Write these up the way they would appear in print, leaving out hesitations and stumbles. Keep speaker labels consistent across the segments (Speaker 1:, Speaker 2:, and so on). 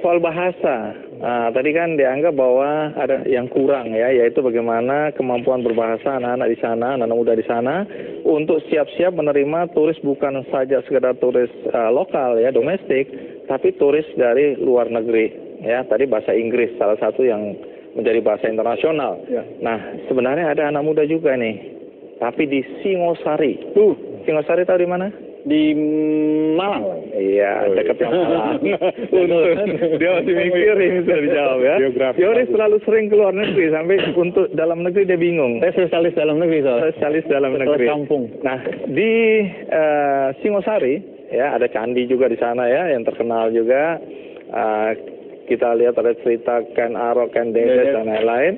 Speaker 1: soal bahasa. Tadi kan dianggap bahwa ada yang kurang ya, yaitu bagaimana kemampuan berbahasa anak-anak di sana, anak-anak muda di sana, untuk siap-siap menerima turis bukan saja sekedar turis lokal ya, domestik, tapi turis dari luar negeri. Ya, tadi bahasa Inggris salah satu yang menjadi bahasa internasional. Ya. Nah, sebenarnya ada anak muda juga nih, tapi di Singosari. Singosari tahu di mana?
Speaker 2: Di Malang.
Speaker 1: Iya, dekatnya Malang. Dia masih mikir ini bisa dijawab ya. Yoris selalu sering keluar negeri, sampai untuk dalam negeri dia bingung.
Speaker 2: Saya spesialis dalam negeri soalnya.
Speaker 1: Spesialis dalam negeri.
Speaker 2: Kampung.
Speaker 1: Nah, di Singosari ya ada candi juga di sana ya yang terkenal juga. Kita lihat ada cerita Ken Arok, Ken Dedes dan lain-lain.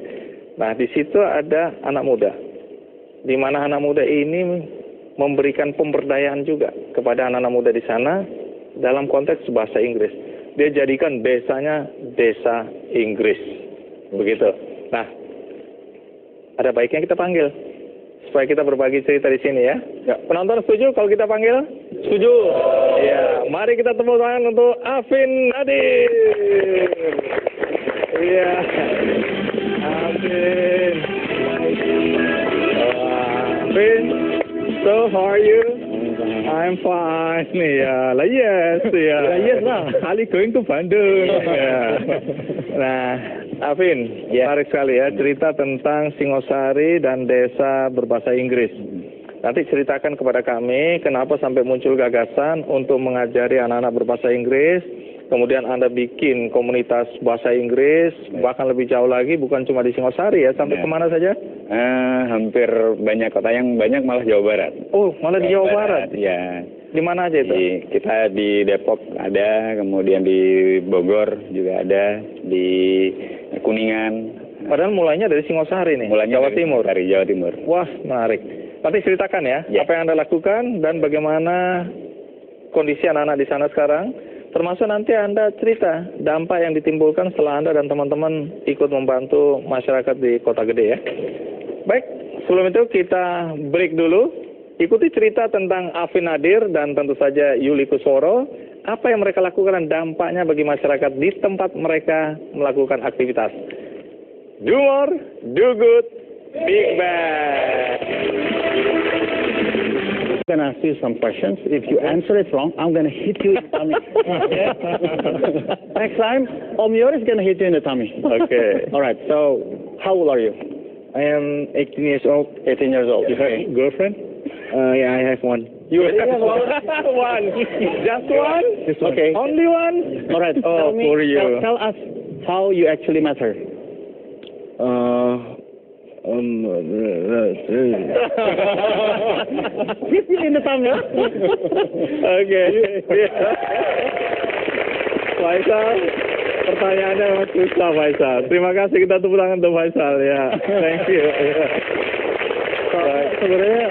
Speaker 1: Nah, di situ ada anak muda. Di mana anak muda ini memberikan pemberdayaan juga kepada anak-anak muda di sana dalam konteks bahasa Inggris. Dia jadikan desanya desa Inggris. Begitu. Nah, ada baiknya kita panggil supaya kita berbagi cerita di sini ya. Penonton setuju kalau kita panggil? Setuju. Ya, mari kita tepuk tangan untuk Afin Nadir. Iya. Afin. Afin. So, how are you? I'm fine. Yeah, yes, yes lah. Ali going to Bandung. Nah, Afin, menarik sekali ya cerita tentang Singosari dan desa berbahasa Inggris. Nanti ceritakan kepada kami kenapa sampai muncul gagasan untuk mengajari anak-anak berbahasa Inggris. Kemudian Anda bikin komunitas bahasa Inggris, bahkan lebih jauh lagi, bukan cuma di Singosari ya, sampai kemana saja?
Speaker 2: Hampir banyak kota, yang banyak malah Jawa Barat.
Speaker 1: Oh, malah di Jawa Barat?
Speaker 2: Ya.
Speaker 1: Di mana aja itu?
Speaker 2: Kita di Depok ada, kemudian di Bogor juga ada, di Kuningan.
Speaker 1: Padahal mulainya dari Singosari nih,
Speaker 2: mulainya
Speaker 1: Jawa Timur.
Speaker 2: Dari Jawa Timur.
Speaker 1: Wah, menarik. Nanti ceritakan ya, apa yang Anda lakukan dan bagaimana kondisi anak-anak di sana sekarang. Termasuk nanti Anda cerita dampak yang ditimbulkan setelah Anda dan teman-teman ikut membantu masyarakat di kota gede ya. Baik, sebelum itu kita break dulu. Ikuti cerita tentang Afin Nadir dan tentu saja Yuli Kusworo. Apa yang mereka lakukan dan dampaknya bagi masyarakat di tempat mereka melakukan aktivitas. Do more, do good, big bang.
Speaker 2: I'm going to ask you some questions. If you answer it wrong, I'm going to hit you in the tummy. Next time, Om Yoris is going to hit you in the tummy.
Speaker 1: Okay.
Speaker 2: All right. So, how old are you?
Speaker 1: I am 18 years old.
Speaker 2: 18 years old.
Speaker 1: You have a girlfriend? Yeah, I have one. You have one? Just one?
Speaker 2: Just one.
Speaker 1: Okay. Only one?
Speaker 2: All right.
Speaker 1: Oh, for you.
Speaker 2: Tell us how you actually met her. Hit you in the tummy.
Speaker 1: Okay. Faisal, pertanyaannya memang susah Faisal. Terima kasih, kita tepuk tangan untuk Faisal ya. Thank you.
Speaker 2: Sebenarnya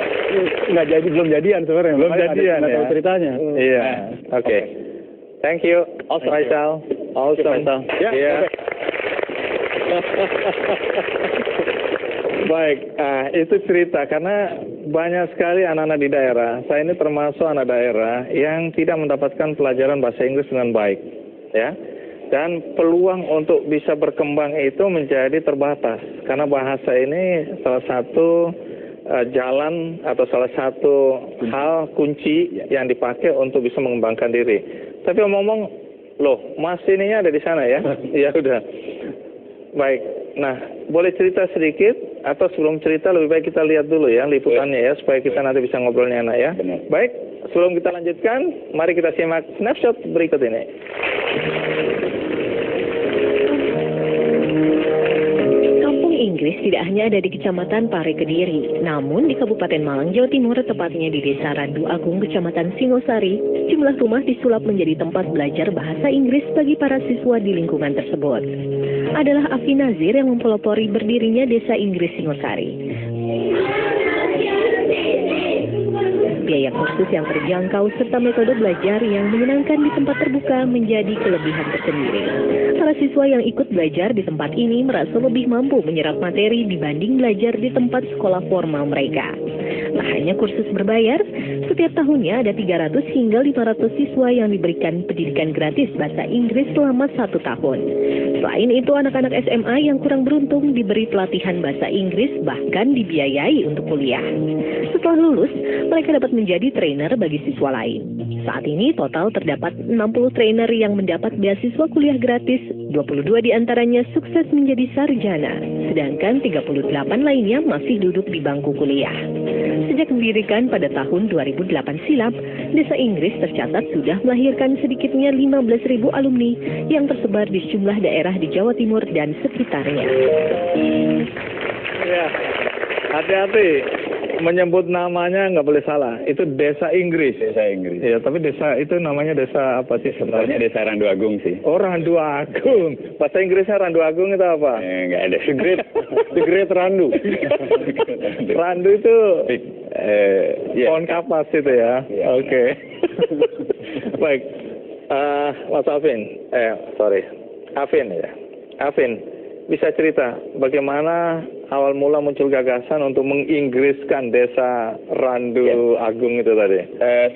Speaker 2: nggak jadi, belum jadian sebenarnya.
Speaker 1: Belum jadian ya.
Speaker 2: Tahu ceritanya.
Speaker 1: Iya. Oke. Thank you. Faisal. Awesome.
Speaker 2: Ya.
Speaker 1: Baik, itu cerita karena banyak sekali anak-anak di daerah. Saya ini termasuk anak daerah yang tidak mendapatkan pelajaran bahasa Inggris dengan baik, ya. Dan peluang untuk bisa berkembang itu menjadi terbatas karena bahasa ini salah satu jalan atau salah satu hal kunci yang dipakai untuk bisa mengembangkan diri. Tapi ngomong, loh, Mas ininya ada di sana ya? Ya udah. Baik. Nah, boleh cerita sedikit atau sebelum cerita lebih baik kita lihat dulu ya liputannya ya supaya kita nanti bisa ngobrolnya enak ya. Baik, sebelum kita lanjutkan, mari kita simak snapshot berikut ini.
Speaker 3: Kampung Inggris tidak hanya ada di Kecamatan Pare Kediri, namun di Kabupaten Malang, Jawa Timur, tepatnya di Desa Randu Agung, Kecamatan Singosari, sejumlah rumah disulap menjadi tempat belajar bahasa Inggris bagi para siswa di lingkungan tersebut. Adalah Afin Nadir yang mempelopori berdirinya Desa Inggris Singosari. Biaya kursus yang terjangkau serta metode belajar yang menyenangkan di tempat terbuka menjadi kelebihan tersendiri. Para siswa yang ikut belajar di tempat ini merasa lebih mampu menyerap materi dibanding belajar di tempat sekolah formal mereka. Tak hanya kursus berbayar, setiap tahunnya ada 300 hingga 500 siswa yang diberikan pendidikan gratis bahasa Inggris selama 1 tahun. Selain itu, anak-anak SMA yang kurang beruntung diberi pelatihan bahasa Inggris bahkan dibiayai untuk kuliah. Setelah lulus, mereka dapat menjadi trainer bagi siswa lain. Saat ini total terdapat 60 trainer yang mendapat beasiswa kuliah gratis, 22 diantaranya sukses menjadi sarjana, sedangkan 38 lainnya masih duduk di bangku kuliah. Sejak didirikan pada tahun 2008 silam, Desa Inggris tercatat sudah melahirkan sedikitnya 15.000 alumni yang tersebar di sejumlah daerah di Jawa Timur dan sekitarnya.
Speaker 1: Ya, hati-hati. Menyebut namanya nggak boleh salah. Itu Desa Inggris.
Speaker 2: Desa Inggris.
Speaker 1: Iya, tapi desa itu namanya desa apa sih
Speaker 2: Sebenarnya Desa Randu Agung sih.
Speaker 1: Oh, Randu Agung. Bahasa Inggrisnya Randu Agung itu apa?
Speaker 2: Nggak ada.
Speaker 1: The Great Randu. Randu itu
Speaker 2: ya.
Speaker 1: pohon kapas itu ya.
Speaker 2: Ya.
Speaker 1: Oke. Baik. Mas Afin ya. Afin, bisa cerita bagaimana awal mula muncul gagasan untuk menginggriskan Desa Randu Agung itu tadi?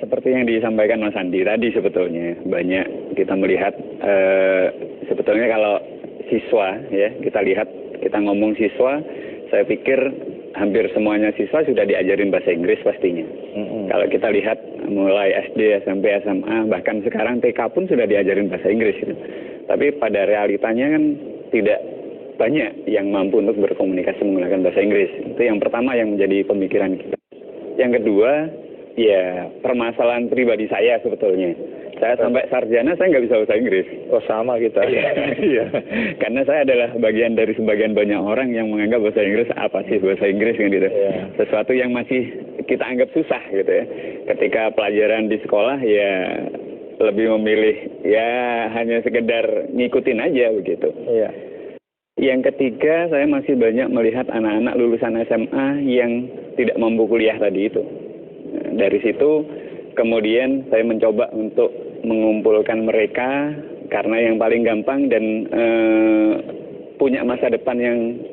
Speaker 2: Seperti yang disampaikan Mas Andi tadi, sebetulnya banyak kita melihat sebetulnya kalau siswa ya, kita ngomong siswa, saya pikir hampir semuanya siswa sudah diajarin bahasa Inggris pastinya. Kalau kita lihat mulai SD, SMP, SMA, bahkan sekarang TK pun sudah diajarin bahasa Inggris gitu. Tapi pada realitanya kan tidak banyak yang mampu untuk berkomunikasi menggunakan bahasa Inggris. Itu yang pertama yang menjadi pemikiran kita. Yang kedua, ya permasalahan pribadi saya sebetulnya. Saya sampai sarjana saya nggak bisa bahasa Inggris.
Speaker 1: Oh, sama kita.
Speaker 2: Iya. Karena saya adalah bagian dari sebagian banyak orang yang menganggap bahasa Inggris apa sih bahasa Inggris kan gitu.
Speaker 1: Iya.
Speaker 2: Sesuatu yang masih kita anggap susah gitu ya. Ketika pelajaran di sekolah ya lebih memilih ya hanya sekedar ngikutin aja begitu.
Speaker 1: Iya.
Speaker 2: Yang ketiga, saya masih banyak melihat anak-anak lulusan SMA yang tidak mampu kuliah tadi itu. Dari situ, kemudian saya mencoba untuk mengumpulkan mereka, karena yang paling gampang dan punya masa depan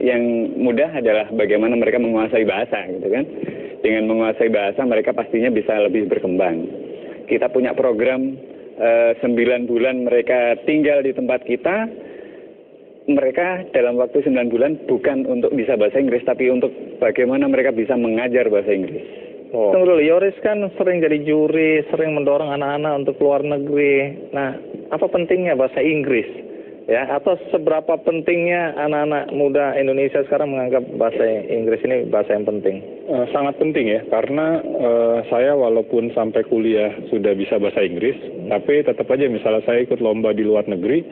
Speaker 2: yang mudah adalah bagaimana mereka menguasai bahasa, gitu kan. Dengan menguasai bahasa, mereka pastinya bisa lebih berkembang. Kita punya program 9 bulan mereka tinggal di tempat kita. Mereka dalam waktu 9 bulan bukan untuk bisa bahasa Inggris, tapi untuk bagaimana mereka bisa mengajar bahasa Inggris.
Speaker 1: Oh. Tunggu dulu, Yoris kan sering jadi juri, sering mendorong anak-anak untuk keluar negeri. Nah, apa pentingnya bahasa Inggris? Ya, atau seberapa pentingnya anak-anak muda Indonesia sekarang menganggap bahasa Inggris ini bahasa yang penting?
Speaker 4: Sangat penting ya, karena saya walaupun sampai kuliah sudah bisa bahasa Inggris, tapi tetap aja misalnya saya ikut lomba di luar negeri,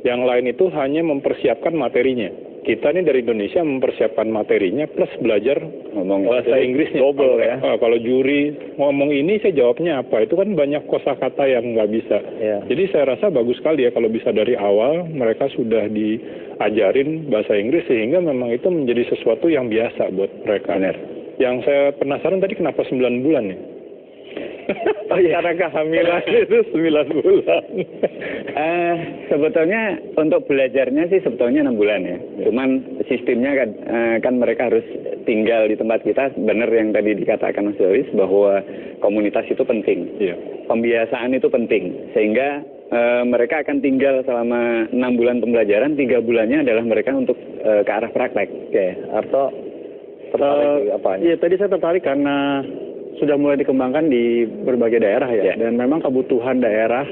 Speaker 4: yang lain itu hanya mempersiapkan materinya. Kita nih dari Indonesia mempersiapkan materinya plus belajar ngomong bahasa Inggrisnya.
Speaker 1: Double ya.
Speaker 4: Kalau juri ngomong ini saya jawabnya apa, itu kan banyak kosakata yang nggak bisa.
Speaker 1: Ya.
Speaker 4: Jadi saya rasa bagus sekali ya kalau bisa dari awal mereka sudah diajarin bahasa Inggris sehingga memang itu menjadi sesuatu yang biasa buat mereka.
Speaker 2: Benar.
Speaker 4: Yang saya penasaran tadi kenapa 9 bulan ya?
Speaker 1: Oh iya, karena kehamilan itu 9 bulan.
Speaker 2: Sebetulnya untuk belajarnya sih sebetulnya 6 bulan ya. Cuman sistemnya kan mereka harus tinggal di tempat kita. Benar yang tadi dikatakan Mas Yoris bahwa komunitas itu penting.
Speaker 4: Iya.
Speaker 2: Pembiasaan itu penting. Sehingga mereka akan tinggal selama 6 bulan pembelajaran, 3 bulannya adalah mereka untuk ke arah praktek.
Speaker 1: Oke, atau tertarik apanya?
Speaker 5: Iya, tadi saya tertarik karena sudah mulai dikembangkan di berbagai daerah ya. Dan memang kebutuhan daerah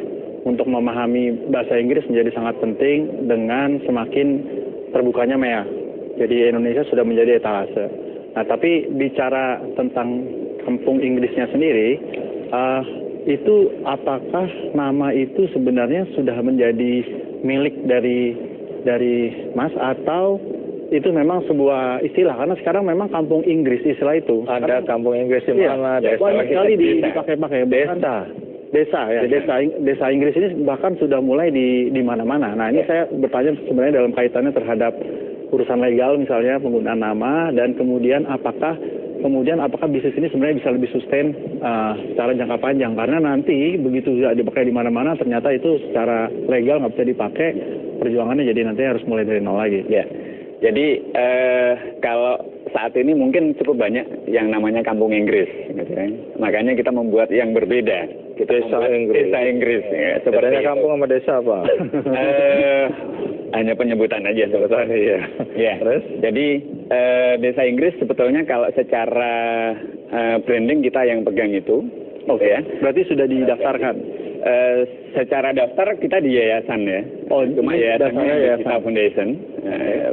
Speaker 5: untuk memahami bahasa Inggris menjadi sangat penting dengan semakin terbukanya MEA. Jadi Indonesia sudah menjadi etalase. Nah, tapi bicara tentang kampung Inggrisnya sendiri, itu apakah nama itu sebenarnya sudah menjadi milik dari Mas atau itu memang sebuah istilah, karena sekarang memang kampung Inggris istilah itu.
Speaker 1: Ada kampung Inggris di mana?
Speaker 5: Iya, banyak sekali dipakai-pakai. Desa ya, desa Inggris ini bahkan sudah mulai di mana-mana. Nah, ini saya bertanya sebenarnya dalam kaitannya terhadap urusan legal misalnya penggunaan nama, dan kemudian apakah kemudian apakah bisnis ini sebenarnya bisa lebih sustain secara jangka panjang, karena nanti begitu sudah dipakai di mana-mana ternyata itu secara legal nggak bisa dipakai, perjuangannya jadi nanti harus mulai dari nol lagi.
Speaker 2: Ya, jadi kalau saat ini mungkin cukup banyak yang namanya kampung Inggris, gitu kan. Makanya kita membuat yang berbeda. Kita
Speaker 1: Desa Inggris.
Speaker 2: Desa Inggris. Ya,
Speaker 1: Sebenarnya kampung sama desa apa?
Speaker 2: Hanya penyebutan aja sebetulnya.
Speaker 1: Iya.
Speaker 2: Ya.
Speaker 1: Terus?
Speaker 2: Jadi Desa Inggris sebetulnya kalau secara branding kita yang pegang itu, ya.
Speaker 5: Berarti sudah didaftarkan.
Speaker 2: Secara daftar kita di yayasan ya. Cuma yayasannya Indocita Foundation,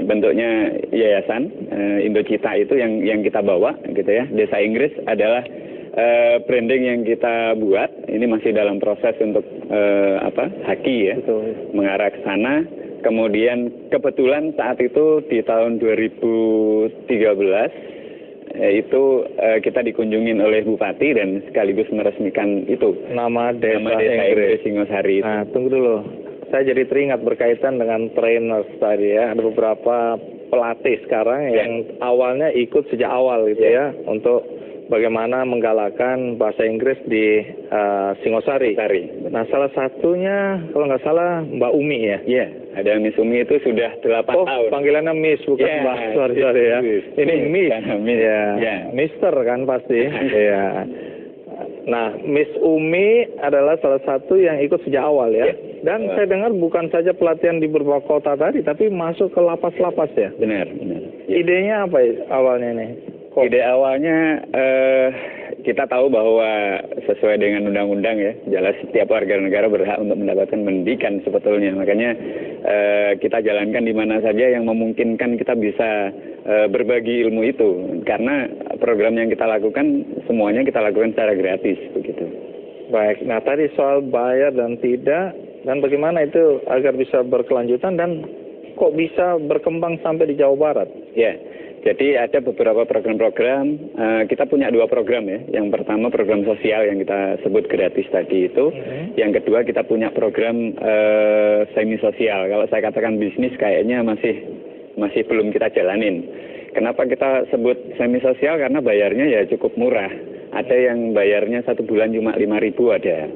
Speaker 2: bentuknya yayasan. Indocita itu yang kita bawa, gitu ya. Desa Inggris adalah branding yang kita buat. Ini masih dalam proses untuk haki ya, mengarah ke sana. Kemudian kebetulan saat itu di tahun 2013 itu kita dikunjungin oleh Bupati dan sekaligus meresmikan itu
Speaker 1: Nama Desa
Speaker 2: Inggris Singosari.
Speaker 1: Nah, tunggu dulu. Saya jadi teringat berkaitan dengan trainers tadi ya. Ada beberapa pelatih sekarang yang awalnya ikut sejak awal gitu ya untuk bagaimana menggalakkan bahasa Inggris di Singosari. Nah, salah satunya kalau nggak salah Mbak Umi ya.
Speaker 2: Iya, ada Miss Umi itu sudah 8 tahun.
Speaker 1: Panggilannya Miss bukan Mbak. Sorry ya. Ini Miss. Ya. Mister kan pasti. Iya. Nah, Miss Umi adalah salah satu yang ikut sejak awal ya. Dan saya dengar bukan saja pelatihan di beberapa kota tadi, tapi masuk ke lapas-lapas ya.
Speaker 2: Benar.
Speaker 1: Idenya apa ya awalnya nih?
Speaker 2: Ide awalnya kita tahu bahwa sesuai dengan undang-undang ya, jelas setiap warga negara berhak untuk mendapatkan pendidikan sebetulnya. Makanya kita jalankan di mana saja yang memungkinkan kita bisa berbagi ilmu itu. Karena program yang kita lakukan semuanya kita lakukan secara gratis begitu.
Speaker 1: Baik. Nah, tadi soal bayar dan tidak, dan bagaimana itu agar bisa berkelanjutan dan kok bisa berkembang sampai di Jawa Barat?
Speaker 2: Ya. Jadi ada beberapa program-program, kita punya 2 program ya. Yang pertama program sosial yang kita sebut gratis tadi itu. Yang kedua kita punya program semi sosial. Kalau saya katakan bisnis kayaknya masih belum kita jalanin. Kenapa kita sebut semi sosial? Karena bayarnya ya cukup murah. Ada yang bayarnya 1 bulan cuma 5.000 ada.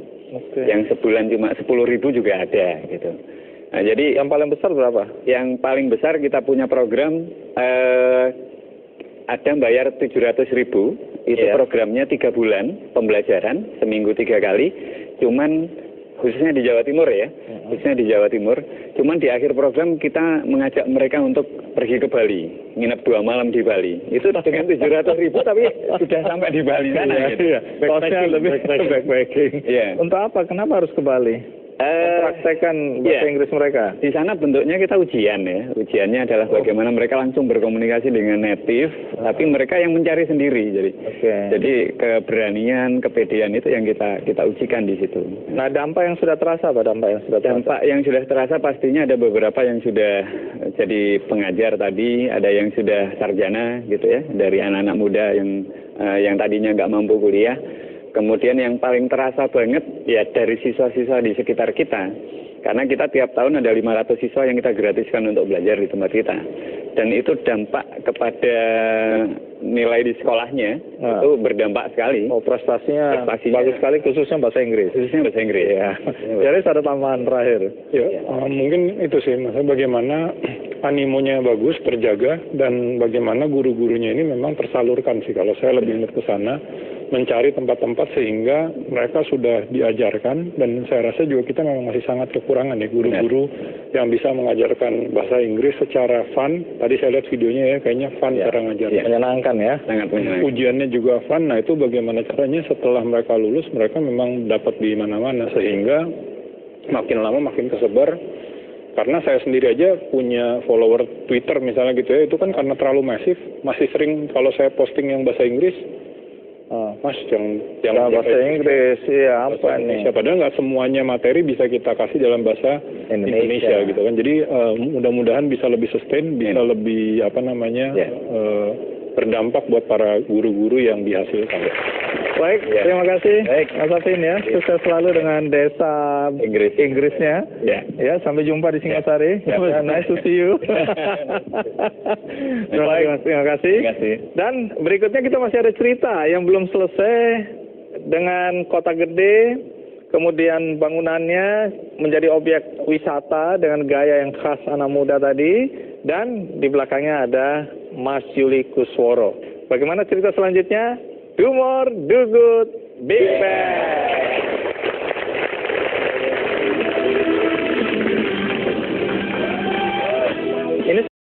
Speaker 2: Yang sebulan cuma 10.000 juga ada gitu. Nah, jadi
Speaker 1: yang paling besar berapa?
Speaker 2: Yang paling besar kita punya program ada bayar 700.000. Itu programnya 3 bulan pembelajaran, seminggu 3 kali. Cuman khususnya di Jawa Timur ya, khususnya di Jawa Timur. Cuman di akhir program kita mengajak mereka untuk pergi ke Bali, nginep 2 malam di Bali. Itu dengan 700.000 tapi sudah sampai di Bali sana.
Speaker 1: Kosnya lebih backpacking. Untuk apa? Kenapa harus ke Bali? Praktekan bahasa Inggris mereka.
Speaker 2: Di sana bentuknya kita ujian ya. Ujiannya adalah bagaimana mereka langsung berkomunikasi dengan native, tapi mereka yang mencari sendiri. Jadi keberanian, kepedean itu yang kita ujikan di situ.
Speaker 1: Nah, dampak yang sudah terasa apa?
Speaker 2: Dampak yang sudah terasa pastinya ada beberapa yang sudah jadi pengajar tadi, ada yang sudah sarjana gitu ya, dari anak-anak muda yang tadinya nggak mampu kuliah. Kemudian yang paling terasa banget ya dari siswa-siswa di sekitar kita. Karena kita tiap tahun ada 500 siswa yang kita gratiskan untuk belajar di tempat kita. Dan itu dampak kepada nilai di sekolahnya itu berdampak sekali.
Speaker 1: Prestasinya bagus sekali, khususnya bahasa Inggris. Ya. Jadi ada tambahan terakhir.
Speaker 4: Mungkin itu sih, maksudnya bagaimana animonya bagus, terjaga, dan bagaimana guru-gurunya ini memang tersalurkan sih. Kalau saya lebih ingat ke sana, mencari tempat-tempat sehingga mereka sudah diajarkan, dan saya rasa juga kita memang masih sangat kekurangan ya guru-guru yang bisa mengajarkan bahasa Inggris secara fun. Tadi saya lihat videonya ya, kayaknya fun cara ngajarnya.
Speaker 1: Menyenangkan ya.
Speaker 2: Sangat menyenangkan.
Speaker 4: Ujiannya juga fun. Nah, itu bagaimana caranya setelah mereka lulus, mereka memang dapat di mana-mana sehingga makin lama makin kesebar. Karena saya sendiri aja punya follower Twitter misalnya gitu ya, itu kan karena terlalu masif, masih sering kalau saya posting yang bahasa Inggris, Mas yang
Speaker 1: bahasa Inggris ya apa nih?
Speaker 4: Padahal nggak semuanya materi bisa kita kasih dalam bahasa Indonesia gitu kan. Jadi mudah-mudahan bisa lebih sustain, bisa lebih berdampak buat para guru-guru yang dihasilkan.
Speaker 1: Baik,
Speaker 2: Ya.
Speaker 1: terima kasih
Speaker 2: Baik.
Speaker 1: Mas Afin ya. Sukses selalu dengan desa Inggrisnya.
Speaker 2: Ya.
Speaker 1: Ya, sampai jumpa di Singosari.
Speaker 2: Ya.
Speaker 1: Nice to see you. Baik, terima kasih.
Speaker 2: Terima kasih.
Speaker 1: Dan berikutnya kita masih ada cerita yang belum selesai dengan kota gede, kemudian bangunannya menjadi objek wisata dengan gaya yang khas anak muda tadi, dan di belakangnya ada Mas Yuli Kusworo. Bagaimana cerita selanjutnya? Do more, do good, big bang.